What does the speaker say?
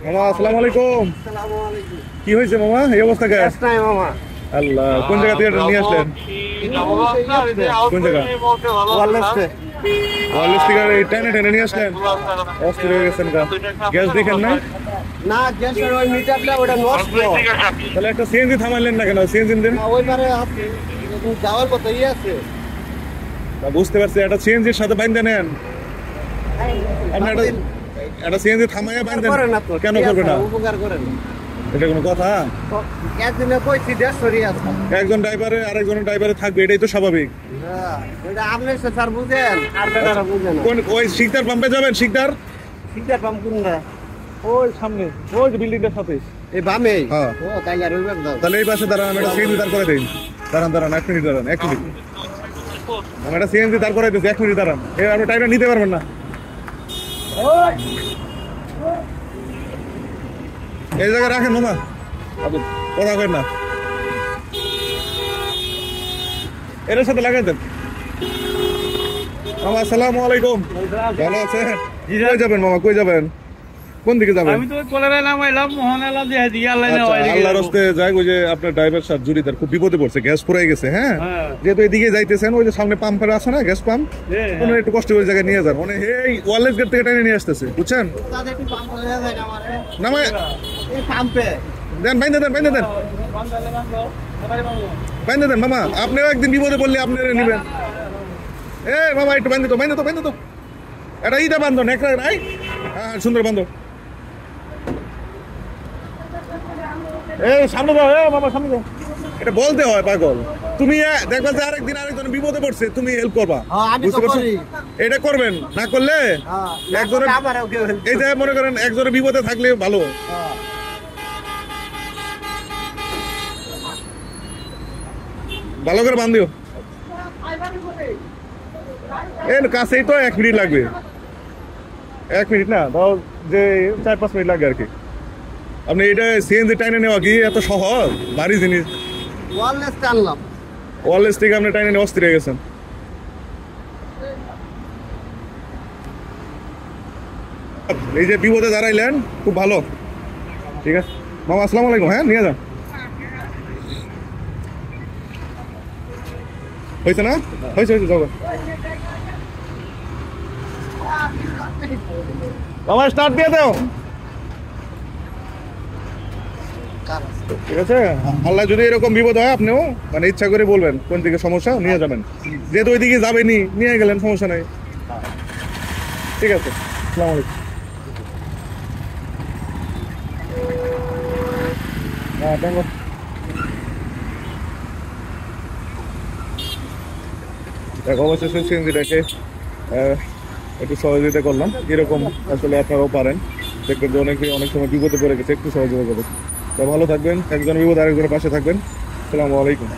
মামা আসসালামু আলাইকুম। কি হয়েছে মামা, এই অবস্থা কে? আল্লাহ, কোন জায়গা থেকে নিয়ে আসলেন? কোন জায়গা? ওয়ারলেস থেকে টেনে টেনে নিয়ে আসলেন? অস্থির হয়ে গেছেন গা। গ্যাস দেখেন না? না, গ্যাসের ওই মিটারটা ওটা নষ্ট। তাহলে একটা সিএনজি থামাইলেন না কেন? সিএনজি দেন। ওইবারে যাওয়ার কথা আছে। বুঝতে পারছি, একটা সিএনজির সাথে বাইন্ধে নেন। আপনি একটা সিএনজি থামাইয়া বাইন্ধেন কেন? করবে না, উপকার করেন। এটা কোনো কথা? একদিনে কইছি 150 আছে। একজন ড্রাইভারে আরেকজন ড্রাইভারে থাকবে, এটাই তো স্বাভাবিক। এটা আপনি স্যার বুঝেন, আর বেটারা বুঝেন। কোন ওই শিকদার পাম্পে যাবেন? শিকদার পাম্প কোন না? ওই সামনে, ওই যে বিল্ডিংটার সাথে। এই বামে? হ্যাঁ। ও তাইলে আর ওইবার দাও। তাহলে এই পাশে দাঁড়ান, আমি একটা সিএনজি দাঁড় করে দিই। দাঁড়ান 1 মিনিট দাঁড়ান, 1 মিনিট। আমি একটা সিএনজি দাঁড় করে দিচ্ছি, 1 মিনিট দাঁড়ান। আপনি টাইমটা নিতে পারবেন না। এই জায়গায় রাখেন মামা, কথা করেন না। এর সাথে লাগাই দেন। মামা আসসালামু আলাইকুম। ভালো আছেন? কই যাবেন মামা, কই যাবেন? কোন দিকে যাবেন? আমি তো কলেরা নামাইলাম, মোহন এলাম যে হেদিকে আল্লাহর রাস্তে যাই। ওই যে আপনার ড্রাইভার সাহেব জুরিদার খুব বিপদে পড়ছে, গ্যাস ফুরাই গেছে। হ্যাঁ, যেহেতু এদিকে যাইতেছেন, ওই যে সামনে পাম্পের আছে না, গ্যাস পাম্প, ওখানে একটু কষ্ট করে জায়গায় নিয়ে যান। মানে এই ওয়ারলেস গেট থেকে টেনে নিয়ে আসতেছে, বুঝছেন? নামায় দেন, বাইন্ধে দেন, বাইন্ধে দেন, বাইন্ধে দেন। মামা আপনিও একদিন বিপদে পড়লে আপনারা নিবেন। এ মামা একটু বাইন্ধে তো, বাইন্ধে তো, বাইন্ধে তো। এটা ইটা বান্ধো, নেকড়া নাই? হ্যাঁ, সুন্দর বান্ধো। এই সামনে যাও, মামা সামনে যাও। এটা বলতে হয় পাগল। তুমি দেখবা যে আরেকদিন আরেকজন বিপদে পড়ছে, তুমি হেল্প করবা, বুঝতে পারছো? এটা করবেন না, করলে একজনের, এই যে মনে করেন একজনের বিপদে থাকলে ভালো। ভালো করে বান্ধিও। এর কাছেই তো 1 মিনিট লাগবে। 1 মিনিট না, ধরো যে 4-5 মিনিট লাগবে আর কি। আপনি এটা সিএনজি টাইনে নেওয়া কি এত সহজ? ভারী জিনিস। ওয়ারলেস টানলাম, ওয়ারলেস থেকে আপনি টাইনে নিয়ে অস্থির হয়ে গেছেন। এই যে বিপদে দাঁড়াইলেন, খুব ভালো। ঠিক আছে মামা, আসসালামু আলাইকুম। হ্যাঁ, নিয়ে যান। হয়েছে না? হয়েছে, হয়েছে, যাও। মামা স্টার্ট দিয়ে দাও। ঠিক আছে, আল্লাহ যদি এরকম বিপদ হয়, আপনিও মানে ইচ্ছা করে বলবেন কোন দিকে সমস্যা, নিয়ে যাবেন। যেহেতু ওইদিকে যাবেনি, নিয়ে গেলেন, সমস্যা নাই। ঠিক আছে, আসসালামু আলাইকুম। হ্যাঁ, দেখো অবশেষে সিএনজিটাকে একটু সহযোগিতা করলাম। এরকম আসলে আপনারাও পারেন, দেখবেন যে অনেক সময় বিপদে পড়ে গেছে, একটু সহযোগিতা করবেন। তো ভালো থাকবেন, একজন বিপদ আরেকজনের পাশে থাকবেন। আসসালামু আলাইকুম।